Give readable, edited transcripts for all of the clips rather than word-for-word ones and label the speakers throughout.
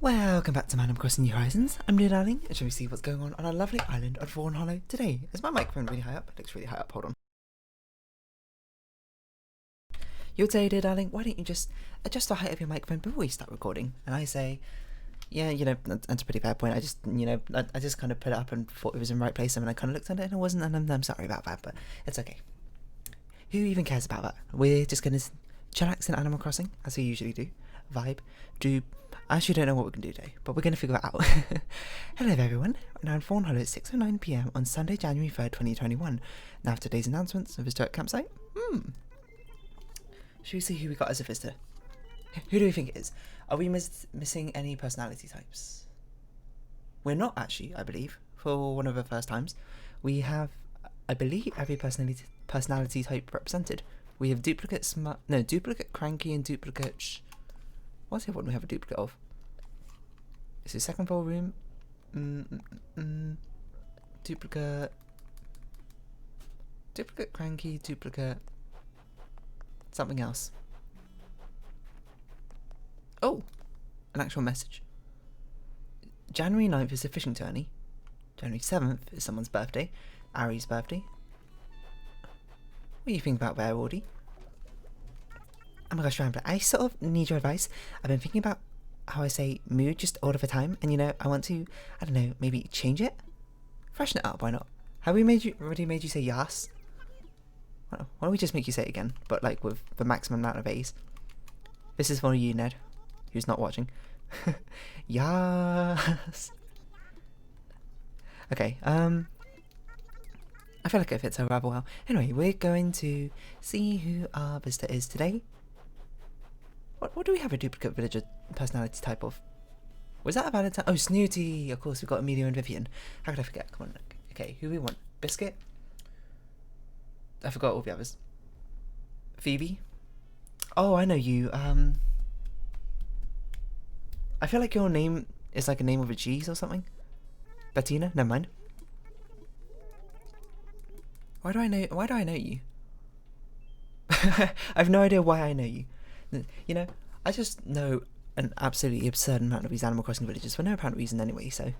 Speaker 1: Welcome back to Animal Crossing New Horizons. I'm Neil Darling, and shall we see what's going on our lovely island of Fawnhollow today? Is my microphone really high up? It looks really high up, hold on. You'll say, dear darling, why don't you just adjust the height of your microphone before you start recording? And I say, yeah, that's a pretty fair point. I just, I just kind of put it up and thought it was in the right place, and then I kind of looked at it and it wasn't, and I'm sorry about that, but it's okay. Who even cares about that? We're just going to chillax in Animal Crossing, as we usually do. Vibe. I actually don't know what we're going to do today, but we're going to figure it out. Hello everyone, we're now in Fawnhollow at 6:09 PM on Sunday, January 3rd, 2021. Now for today's announcements of visitor at campsite. Should we see who we got as a visitor? Who do we think it is? Are we missing any personality types? We're not actually, I believe, for one of the first times. We have, I believe, every personality type represented. We have duplicate cranky and duplicate what's the other one we have a duplicate of? It's the second floor room. Duplicate cranky, duplicate something else. Oh, an actual message. January 9th is a fishing tourney. January 7th is someone's birthday. Ari's birthday. What do you think about there, Audie? Oh my gosh, Rambler, I sort of need your advice. I've been thinking about how I say mood just all of the time, and I want to, I don't know, maybe change it? Freshen it up, why not? Have we already made you say yas? Why don't we just make you say it again, but like with the maximum amount of A's? This is for you, Ned, who's not watching. Yas! Okay, I feel like it fits her rather well. Anyway, we're going to see who our visitor is today. What do we have a duplicate villager personality type of? Was that a Valentine? Oh, Snooty! Of course, we've got Amelia and Vivian. How could I forget? Come on, look. Okay, who we want? Biscuit? I forgot all the others. Phoebe? Oh, I know you. I feel like your name is like a name with a G's or something. Bettina? Never mind. Why do I know you? I have no idea why I know you. I just know an absolutely absurd amount of these Animal Crossing villagers for no apparent reason anyway, so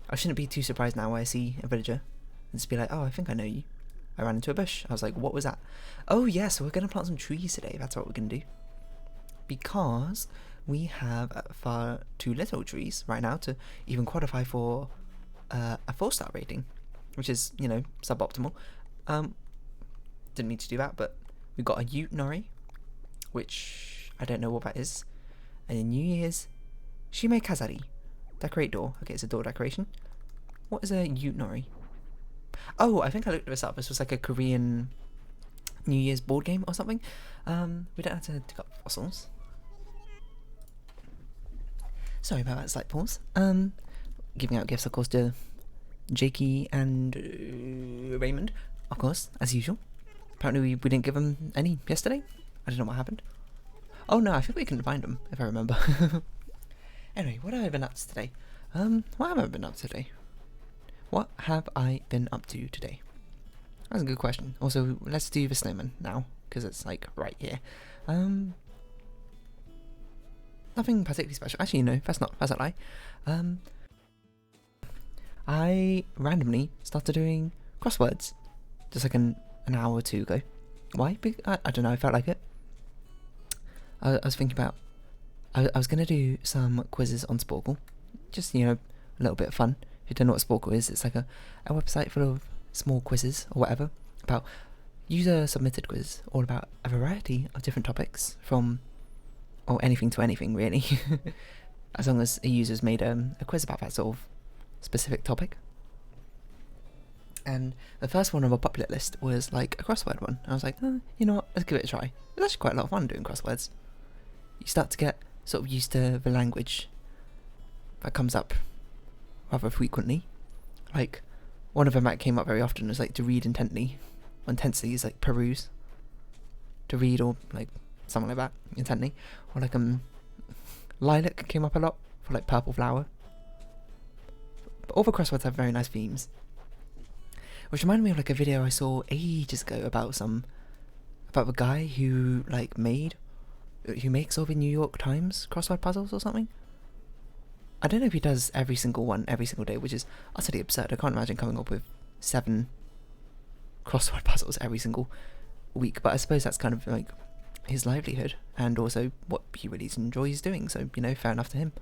Speaker 1: I shouldn't be too surprised now when I see a villager and just be like, oh, I think I know you. I ran into a bush. I was like, what was that? Oh yeah, so we're going to plant some trees today. That's what we're going to do. Because we have far too little trees right now to even qualify for a 4-star rating, which is, suboptimal. Didn't need to do that, but we got a Ute Nori, which I don't know what that is. And in New Year's, Shime Kazari, decorate door. Okay, it's a door decoration. What is a Ute Nori? Oh, I think I looked this up. This was like a Korean New Year's board game or something. We don't have to dig up fossils. Sorry about that slight pause. Giving out gifts, of course, to Jakey and Raymond, of course, as usual. Apparently we didn't give them any yesterday. I don't know what happened. Oh no, I think we couldn't find them, if I remember. Anyway, what have I been up to today? What have I been up to today? What have I been up to today? That's a good question. Also, let's do the snowman now, because it's like right here. Nothing particularly special. Actually, no, that's not a lie. I randomly started doing crosswords just like an hour or two ago. Why? I don't know, I felt like it. I was thinking about, I was going to do some quizzes on Sporkle. Just, a little bit of fun. If you don't know what Sporkle is, it's like a website full of small quizzes or whatever about user-submitted quizzes, all about a variety of different topics from, or anything to anything, really. As long as a user's made a quiz about that sort of specific topic. And the first one on my popular list was like a crossword one. I was like, you know what, let's give it a try. It's actually quite a lot of fun doing crosswords. You start to get sort of used to the language that comes up rather frequently. Like, one of them that came up very often was like to read intently. Intensely is like peruse. To read, or like something like that, intently. Or like lilac came up a lot for like purple flower. But all the crosswords have very nice themes. Which reminded me of like a video I saw ages ago about the guy who makes all the New York Times crossword puzzles or something. I don't know if he does every single one every single day, which is utterly absurd. I can't imagine coming up with 7 crossword puzzles every single week, but I suppose that's kind of like his livelihood and also what he really enjoys doing, so, you know, fair enough to him.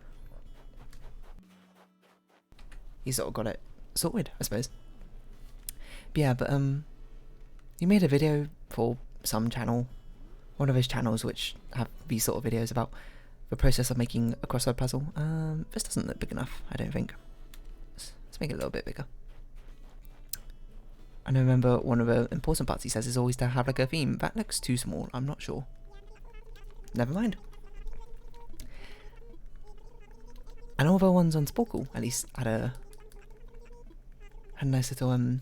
Speaker 1: He's sort of got it sorted, I suppose. But yeah, but he made a video for some channel, one of his channels which have these sort of videos about the process of making a crossword puzzle. This doesn't look big enough, I don't think. Let's make it a little bit bigger. And I remember one of the important parts he says is always to have like a theme. That looks too small, I'm not sure. Never mind. And all the ones on Sporkle, at least, had a nice little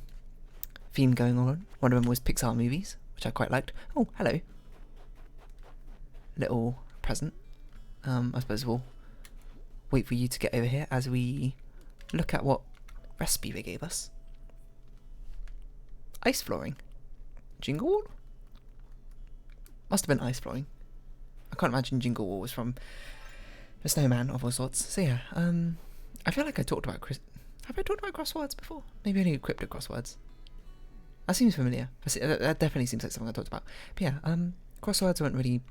Speaker 1: theme going on. One of them was Pixar movies, which I quite liked. Oh, hello. Little present. I suppose we'll wait for you to get over here as we look at what recipe they gave us. Ice flooring. Jingle Wall? Must have been ice flooring. I can't imagine Jingle Wall was from the snowman of all sorts. So yeah, I feel like I talked about have I talked about crosswords before? Maybe only cryptic crosswords. That seems familiar. That definitely seems like something I talked about. But yeah, crosswords weren't really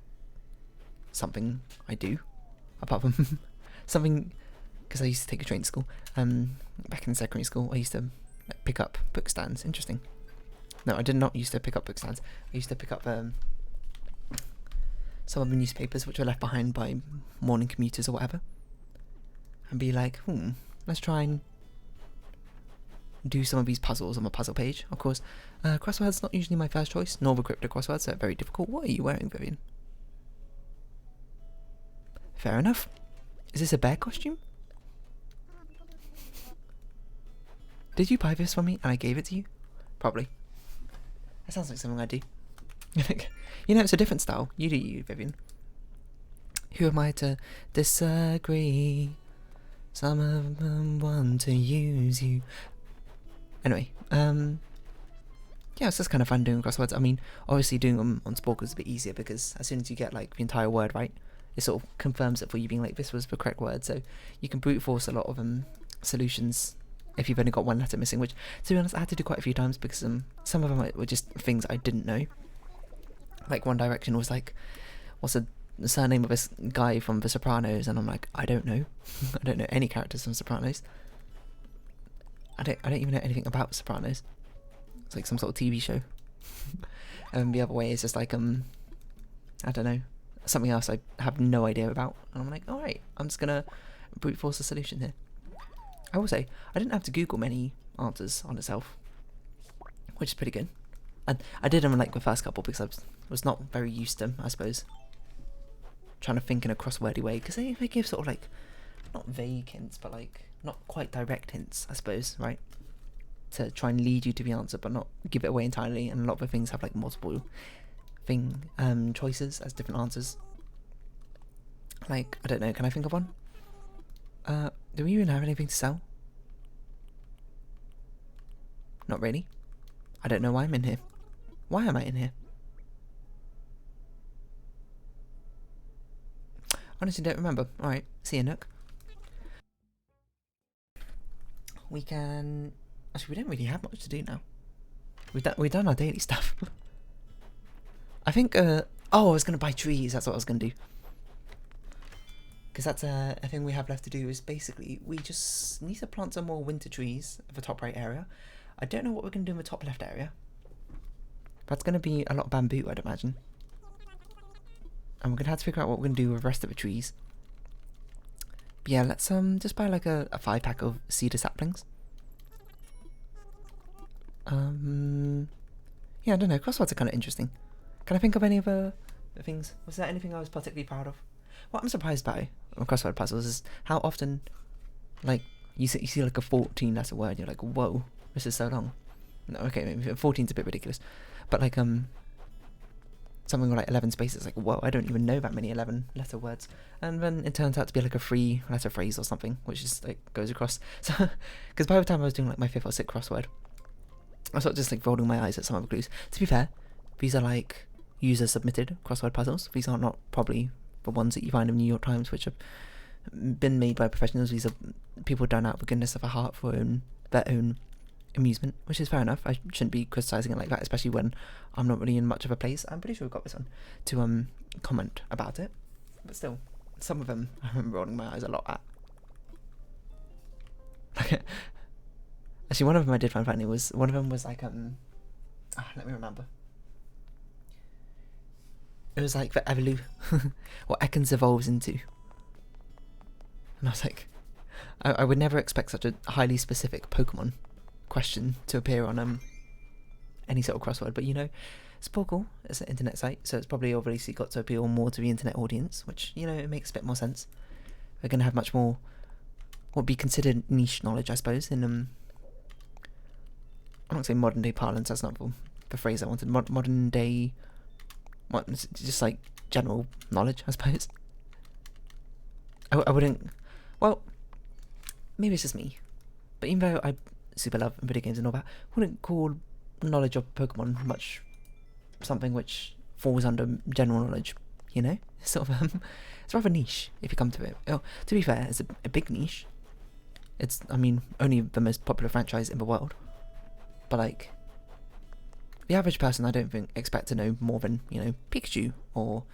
Speaker 1: something I do, apart from something, because I used to take a train to school. Back in secondary school, I used to like, pick up book stands. Interesting. No, I did not used to pick up book stands. I used to pick up some of the newspapers which were left behind by morning commuters or whatever, and be like, let's try and do some of these puzzles on my puzzle page. Of course, crosswords not usually my first choice, nor the cryptic crosswords, so very difficult. What are you wearing, Vivian? Fair enough. Is this a bear costume? Did you buy this for me and I gave it to you? Probably. That sounds like something I do. You know, it's a different style. You do you, Vivian. Who am I to disagree? Some of them want to use you. Anyway, yeah, it's just kind of fun doing crosswords. I mean, obviously doing them on Sporkle is a bit easier because as soon as you get like the entire word right, it sort of confirms it for you, being like, this was the correct word. So you can brute force a lot of solutions if you've only got one letter missing, which, to be honest, I had to do quite a few times because some of them were just things I didn't know. Like One Direction was like, what's the surname of this guy from The Sopranos? And I'm like, I don't know. I don't know any characters from Sopranos. I don't even know anything about Sopranos. It's like some sort of TV show. And the other way is just like I don't know, something else I have no idea about. And I'm like, alright, I'm just gonna brute force a solution here. I will say, I didn't have to Google many answers on itself, which is pretty good. And I did them in like the first couple because I was not very used to, I suppose, trying to think in a crosswordy way, because they give sort of like, not vague hints, but like, not quite direct hints, I suppose, right? To try and lead you to the answer, but not give it away entirely, and a lot of the things have like multiple choices as different answers. Like, I don't know, can I think of one? Do we even have anything to sell? Not really. I don't know why I'm in here. Why am I in here? Honestly, don't remember. Alright, see you, Nook. We can... Actually, we don't really have much to do now. We've done our daily stuff. I think, oh, I was going to buy trees. That's what I was going to do. Because that's a thing we have left to do, is basically we just need to plant some more winter trees at the top right area. I don't know what we're going to do in the top left area. That's going to be a lot of bamboo, I'd imagine. And we're going to have to figure out what we're going to do with the rest of the trees. But yeah, let's just buy like a 5-pack of cedar saplings. Yeah, I don't know, crosswords are kind of interesting. Can I think of any other things? Was there anything I was particularly proud of? What I'm surprised by on crossword puzzles is how often, like, you see like a 14-letter word and you're like, whoa, this is so long. No, okay, maybe 14's a bit ridiculous. But like, something like 11 spaces, like, whoa, I don't even know that many 11-letter words. And then it turns out to be like a 3-letter phrase or something, which is like, goes across. So, because by the time I was doing like my 5th or 6th crossword, I was sort of just like rolling my eyes at some of the clues. To be fair, these are like user-submitted crossword puzzles. These are not probably the ones that you find in New York Times, which are been made by professionals. These are people done out of the goodness of a heart for their own amusement, which is fair enough. I shouldn't be criticising it like that, especially when I'm not really in much of a place. I'm pretty sure we've got this one to comment about it, but still, some of them I remember rolling my eyes a lot at. Actually, one of them I did find funny was one of them was like let me remember. It was like the what Ekans evolves into, and I was like, I would never expect such a highly specific Pokemon question to appear on any sort of crossword, but you know, Sporkle is an internet site, so it's probably obviously got to appeal more to the internet audience, which, you know, it makes a bit more sense. They're going to have much more what would be considered niche knowledge, I suppose, in I'm not going to say modern day parlance, that's not the phrase I wanted. Modern day, just like general knowledge, I suppose. I wouldn't, well, maybe it's just me, but even though I super love video games and all that, I wouldn't call knowledge of Pokemon much something which falls under general knowledge, you know? Sort of, it's rather niche if you come to it. Oh, to be fair, it's a big niche. It's, I mean, only the most popular franchise in the world. But like, the average person, I don't think expect to know more than, you know, Pikachu or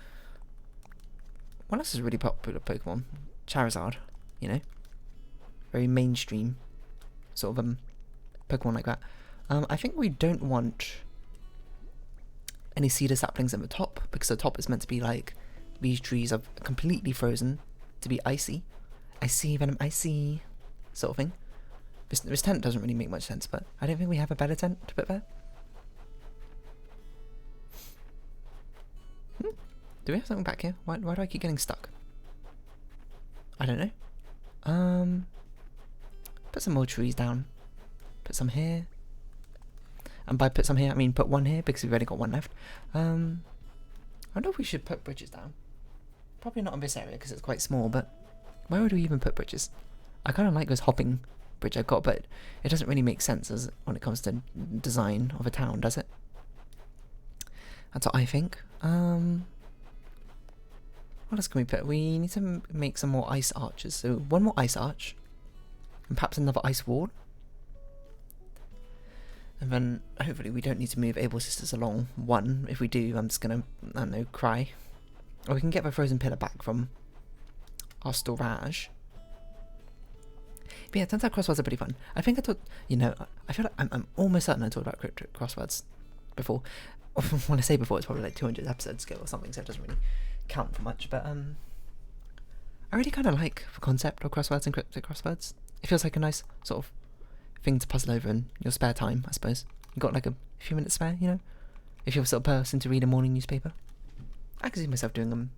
Speaker 1: what else is a really popular Pokemon? Charizard, you know, very mainstream sort of Pokemon like that. I think we don't want any cedar saplings at the top, because the top is meant to be like, these trees are completely frozen to be icy. Icy venom, icy sort of thing. This tent doesn't really make much sense, but I don't think we have a better tent to put there. Do we have something back here? Why do I keep getting stuck? I don't know. Put some more trees down. Put some here. And by put some here, I mean put one here, because we've only got one left. I wonder if we should put bridges down. Probably not in this area, because it's quite small, but where would we even put bridges? I kind of like this hopping bridge I've got, but it doesn't really make sense as when it comes to design of a town, does it? That's what I think. What else can we put? We need to make some more ice arches. So one more ice arch, and perhaps another ice wall. And then hopefully we don't need to move Able Sisters along one. If we do, I'm just gonna, I don't know, cry. Or we can get the frozen pillar back from our storage. But yeah, it turns out crosswords are pretty fun. I think I talked, you know, I feel like I'm almost certain I talked about cryptic crosswords before. When I say before, it's probably like 200 episodes ago or something, so it doesn't really count for much. But I really kind of like the concept of crosswords and cryptic crosswords. It feels like a nice sort of thing to puzzle over in your spare time, I suppose. You got like a few minutes spare, you know, if you're the sort of person to read a morning newspaper. I can see myself doing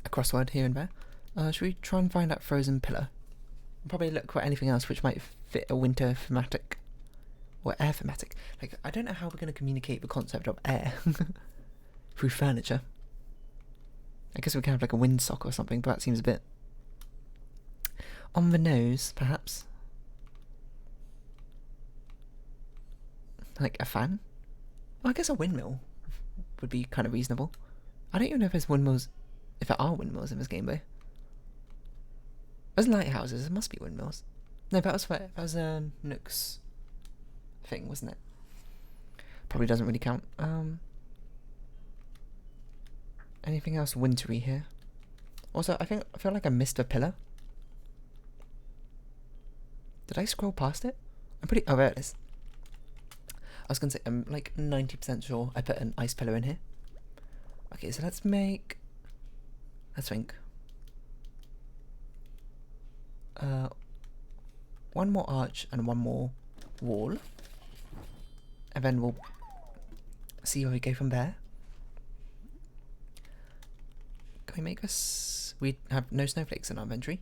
Speaker 1: a crossword here and there. Should we try and find that frozen pillar? Probably look for anything else which might fit a winter thematic or air thematic. Like, I don't know how we're going to communicate the concept of air through furniture. I guess we can have like a windsock or something, but that seems a bit on the nose, perhaps. Like a fan? Well, I guess a windmill would be kind of reasonable. I don't even know if there's windmills, if there are windmills in this game though. There's lighthouses, there must be windmills. No, that was a Nook's thing, wasn't it? Probably doesn't really count. Anything else wintry here? Also, I feel like I missed a pillar. Did I scroll past it? Oh, there it is. I was gonna say, I'm like 90% sure I put an ice pillar in here. Okay, so let's think. One more arch and one more wall, and then we'll see where we go from there. Can we make this? We have no snowflakes in our inventory.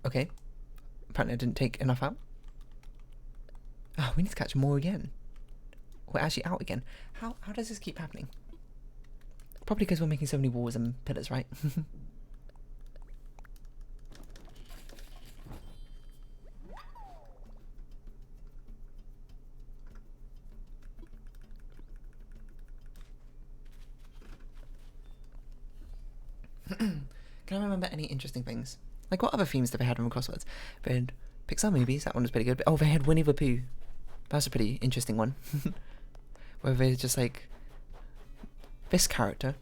Speaker 1: Okay, apparently I didn't take enough out. Oh, we need to catch more again. We're actually out again. How does this keep happening? Probably because we're making so many walls and pillars, right? Can Can I remember any interesting things? Like, what other themes did they have in Crosswords? They had Pixar movies, that one was pretty good. Oh, they had Winnie the Pooh. That was a pretty interesting one. Where they just like, this character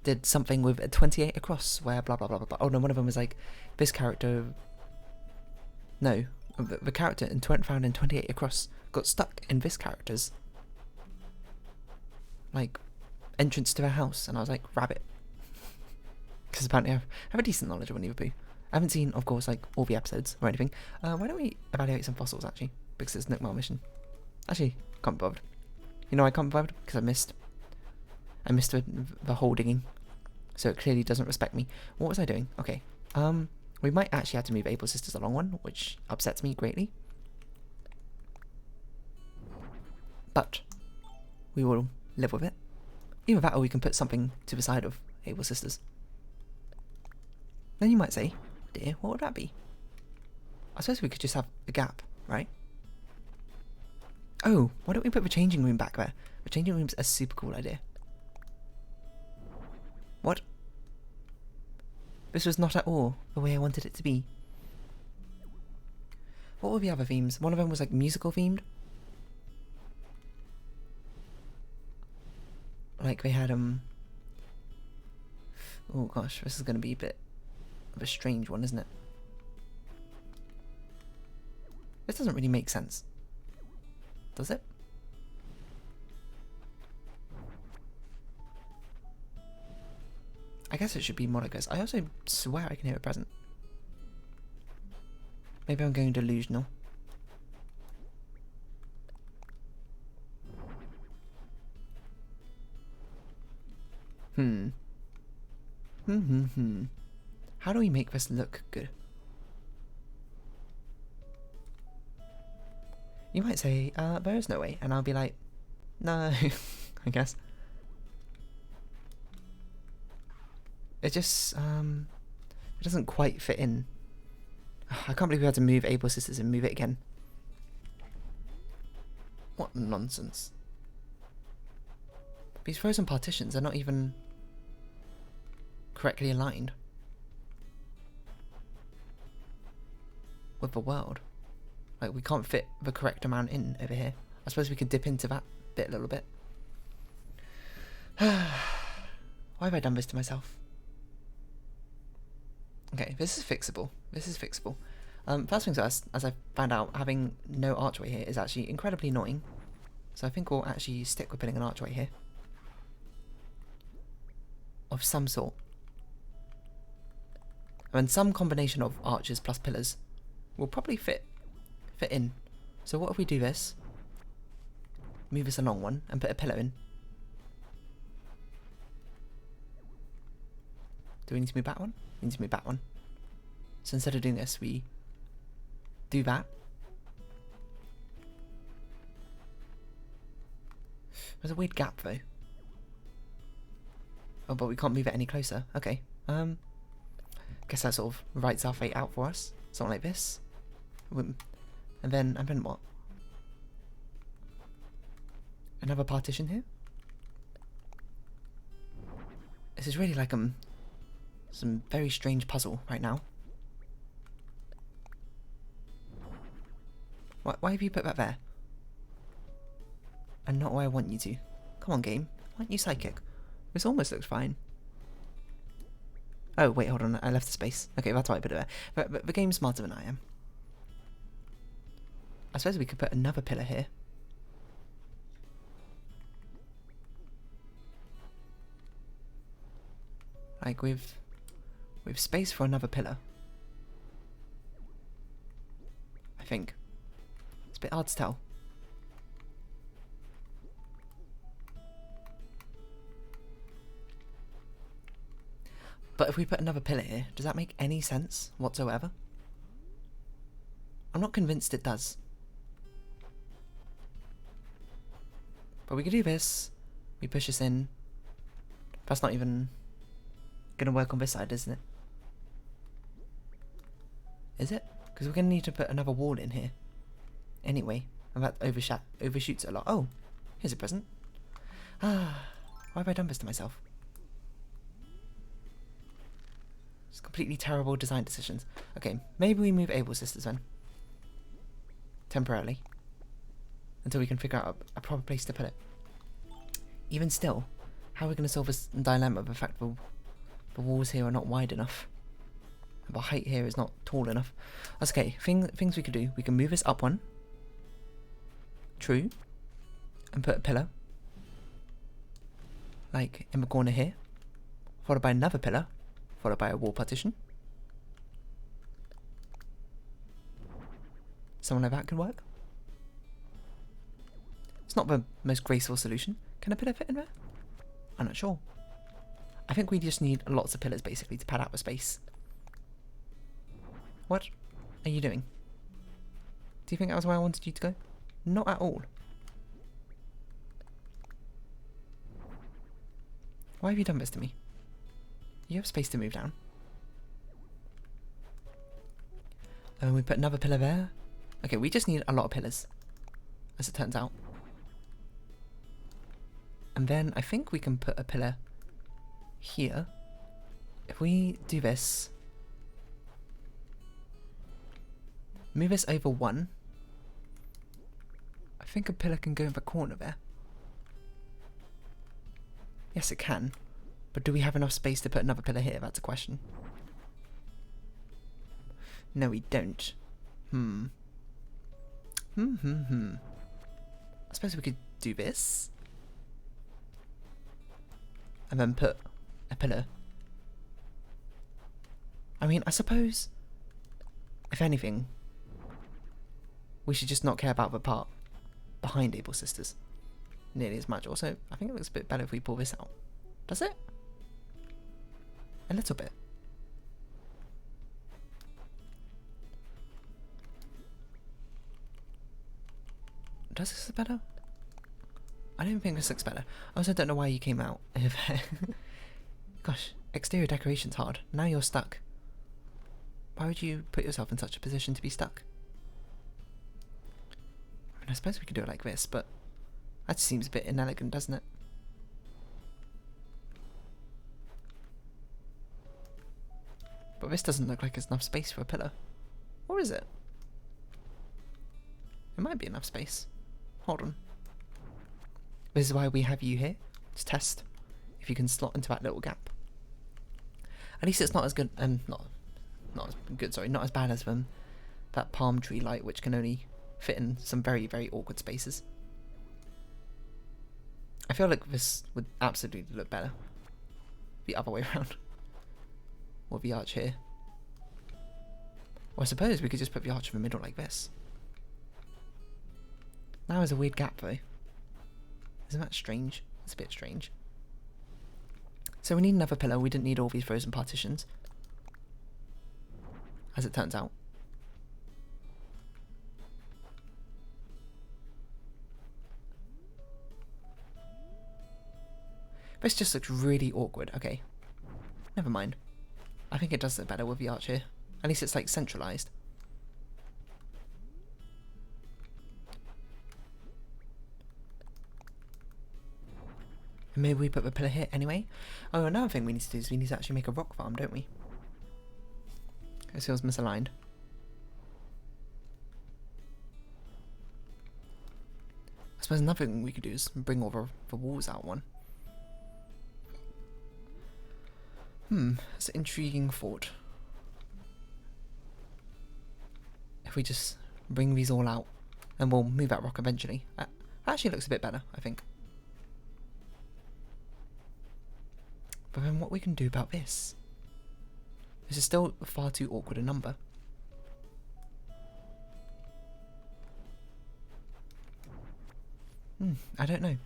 Speaker 1: did something with a 28 across, where blah blah blah blah blah. Oh no, one of them was like, this character... No, the character found in 28 across got stuck in this character's, like, entrance to their house. And I was like, rabbit. Because apparently I have a decent knowledge of Winnie the Pooh. I haven't seen, of course, like, all the episodes or anything. Why don't we evaluate some fossils, actually? Because it's Nook Mile mission. Actually, can't be bothered. You know I can't be bothered? Because I missed the whole digging. So it clearly doesn't respect me. What was I doing? Okay. We might actually have to move Able Sisters along one, which upsets me greatly. But we will live with it. Either that or we can put something to the side of Able Sisters. Then you might say, dear, what would that be? I suppose we could just have a gap, right? Oh, why don't we put the changing room back there? The changing room's a super cool idea. What? This was not at all the way I wanted it to be. What were the other themes? One of them was like musical themed. Like they had oh gosh, this is going to be a bit of a strange one, isn't it? This doesn't really make sense. Does it? I guess it should be Monica's. I also swear I can hear a present. Maybe I'm going delusional. How do we make this look good? You might say, there is no way, and I'll be like, no, I guess. It just, it doesn't quite fit in. I can't believe we had to move Able Sisters and move it again. What nonsense. These frozen partitions are not even correctly aligned with the world. Like, we can't fit the correct amount in over here. I suppose we could dip into that bit a little bit. Why have I done this to myself? Okay, this is fixable. This is fixable. First things first, as I found out, having no archway here is actually incredibly annoying. So I think we'll actually stick with putting an archway here. Of some sort. And some combination of arches plus pillars will probably fit in. So what if we do this? Move this along one and put a pillar in. Do we need to move that one? We need to move that one. So instead of doing this, we do that. There's a weird gap though. Oh, but we can't move it any closer. Okay. Guess that sort of writes our fate out for us. Something like this. And then what? Another partition here? This is really like some very strange puzzle right now. Why have you put that there? And not where I want you to. Come on, game. Why aren't you psychic? This almost looks fine. Oh, wait, hold on. I left the space. Okay, that's why I put it there. But the game's smarter than I am. I suppose we could put another pillar here. Like with space for another pillar. I think. It's a bit hard to tell. But if we put another pillar here, does that make any sense whatsoever? I'm not convinced it does. But we could do this. We push this in. That's not even gonna work on this side, isn't it? Is it? Because we're gonna need to put another wall in here. Anyway, and that overshoots it a lot. Oh, here's a present. Why have I done this to myself? It's completely terrible design decisions. Okay, maybe we move Able Sisters then. Temporarily. Until we can figure out a proper place to put it. Even still, how are we going to solve this dilemma of the fact the walls here are not wide enough? And the height here is not tall enough. That's okay. Things we could do. We can move this up one. True. And put a pillar. Like in the corner here. Followed by another pillar. Followed by a wall partition. Something like that could work. It's not the most graceful solution. Can a pillar fit in there? I'm not sure. I think we just need lots of pillars basically to pad out the space. What are you doing? Do you think that was where I wanted you to go? Not at all. Why have you done this to me? You have space to move down. And we put another pillar there. Okay, we just need a lot of pillars, as it turns out. And then I think we can put a pillar here. If we do this, move this over one, I think a pillar can go in the corner there. Yes, it can. But do we have enough space to put another pillar here? That's a question. No, we don't. I suppose we could do this. And then put a pillar. I mean, I suppose, if anything, we should just not care about the part behind Able Sisters nearly as much. Also, I think it looks a bit better if we pull this out. Does it? A little bit. Does this look better? I don't think this looks better. I also don't know why you came out. Gosh, exterior decoration's hard. Now you're stuck. Why would you put yourself in such a position to be stuck? I mean, I suppose we could do it like this, but that seems a bit inelegant, doesn't it? But this doesn't look like there's enough space for a pillar. Or is it? It might be enough space. Hold on. This is why we have you here. Let's test if you can slot into that little gap. At least it's not as good, not as good, sorry, not as bad as that palm tree light, which can only fit in some very, very awkward spaces. I feel like this would absolutely look better the other way around. Or the arch here. Or I suppose we could just put the arch in the middle like this. Now there's a weird gap though. Isn't that strange? It's a bit strange. So we need another pillar. We didn't need all these frozen partitions, as it turns out. This just looks really awkward. Okay, never mind. I think it does look better with the arch here. At least it's like centralized. And maybe we put the pillar here anyway. Oh, another thing we need to do is we need to actually make a rock farm, don't we? This feels misaligned. I suppose another thing we could do is bring all the walls out one. That's an intriguing thought. If we just bring these all out, and we'll move that rock eventually. That actually looks a bit better, I think. But then what we can do about this? This is still far too awkward a number. I don't know.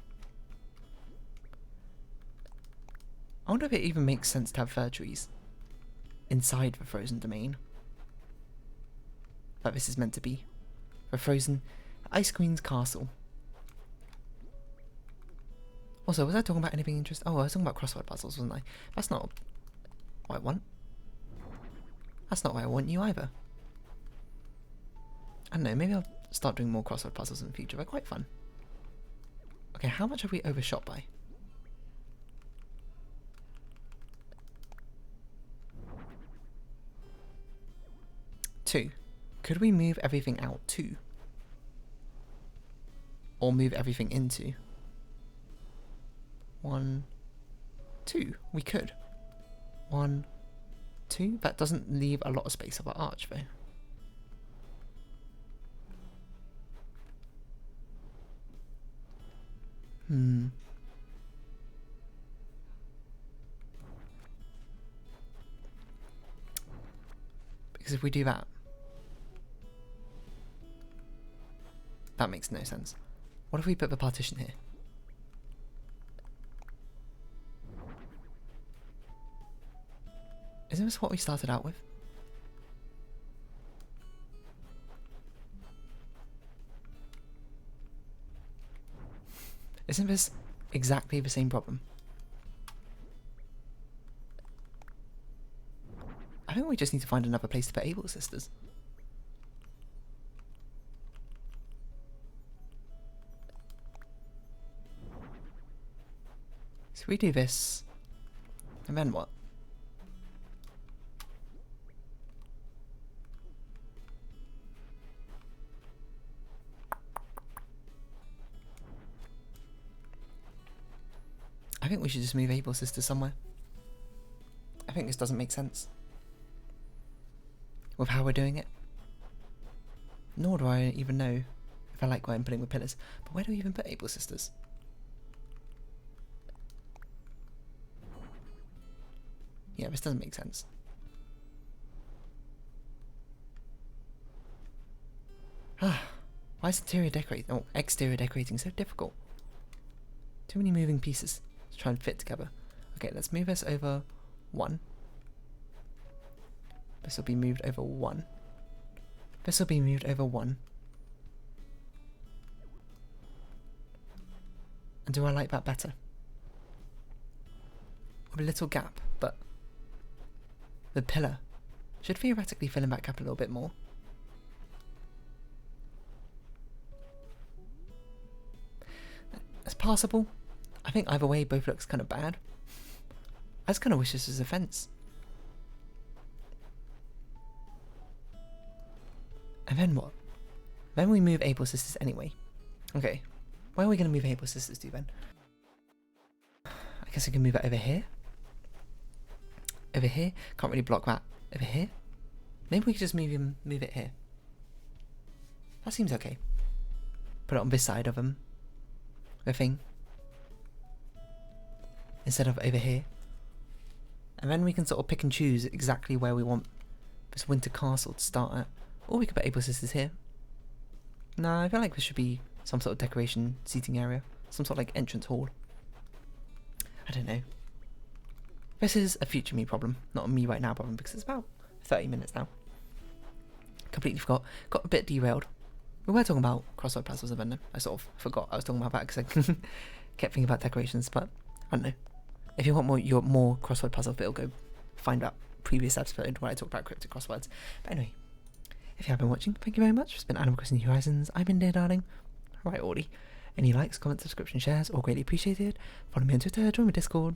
Speaker 1: I wonder if it even makes sense to have fir trees inside the frozen domain. That this is meant to be. The frozen Ice Queen's castle. Also, was I talking about anything interesting? Oh, I was talking about crossword puzzles, wasn't I? That's not what I want. That's not what I want you either. I don't know, maybe I'll start doing more crossword puzzles in the future. They're quite fun. Okay, how much have we overshot by? 2. Could we move everything out 2? Or move everything into 1, 2? We could. 1, 2. That doesn't leave a lot of space of our arch though. Because if we do that, that makes no sense. What if we put the partition here? Isn't this what we started out with? Isn't this exactly the same problem? I think we just need to find another place to put Able Sisters. So we do this, and then what? I think we should just move Able Sisters somewhere. I think this doesn't make sense with how we're doing it. Nor do I even know if I like where I'm putting the pillars. But where do we even put Able Sisters? Yeah, this doesn't make sense. Why is exterior decorating so difficult? Too many moving pieces to try and fit together. Okay, let's move this over 1. This will be moved over 1. This will be moved over 1. And do I like that better? With a little gap, but the pillar should theoretically fill in that gap a little bit more. It's passable. I think either way both looks kind of bad. I just kind of wish this was a fence. And then what? Then we move Able Sisters anyway. Okay, where are we going to move Able Sisters to then? I guess we can move it over here. Over here. Can't really block that. Over here. Maybe we could just move it here. That seems okay. Put it on this side of the thing. Instead of over here. And then we can sort of pick and choose exactly where we want this winter castle to start at. Or we could put Able Sisters here. No, I feel like this should be some sort of decoration seating area. Some sort of like entrance hall. I don't know. This is a future me problem, not a me right now problem, because it's about 30 minutes now. Completely forgot. Got a bit derailed. We were talking about crossword puzzles, and then I sort of forgot I was talking about that because I kept thinking about decorations, but I don't know. If you want more crossword puzzle, it'll go find that previous episode where I talked about cryptic crosswords. But anyway, if you have been watching, thank you very much. It's been Animal Crossing New Horizons. I've been Dear Darling. Right, Audie. Any likes, comments, subscription, shares, all greatly appreciated. Follow me on Twitter, join my Discord,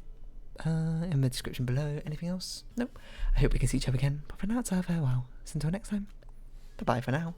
Speaker 1: in the description below. Anything else? Nope. I hope we can see each other again. But for now, it's our farewell. So until next time, bye-bye for now.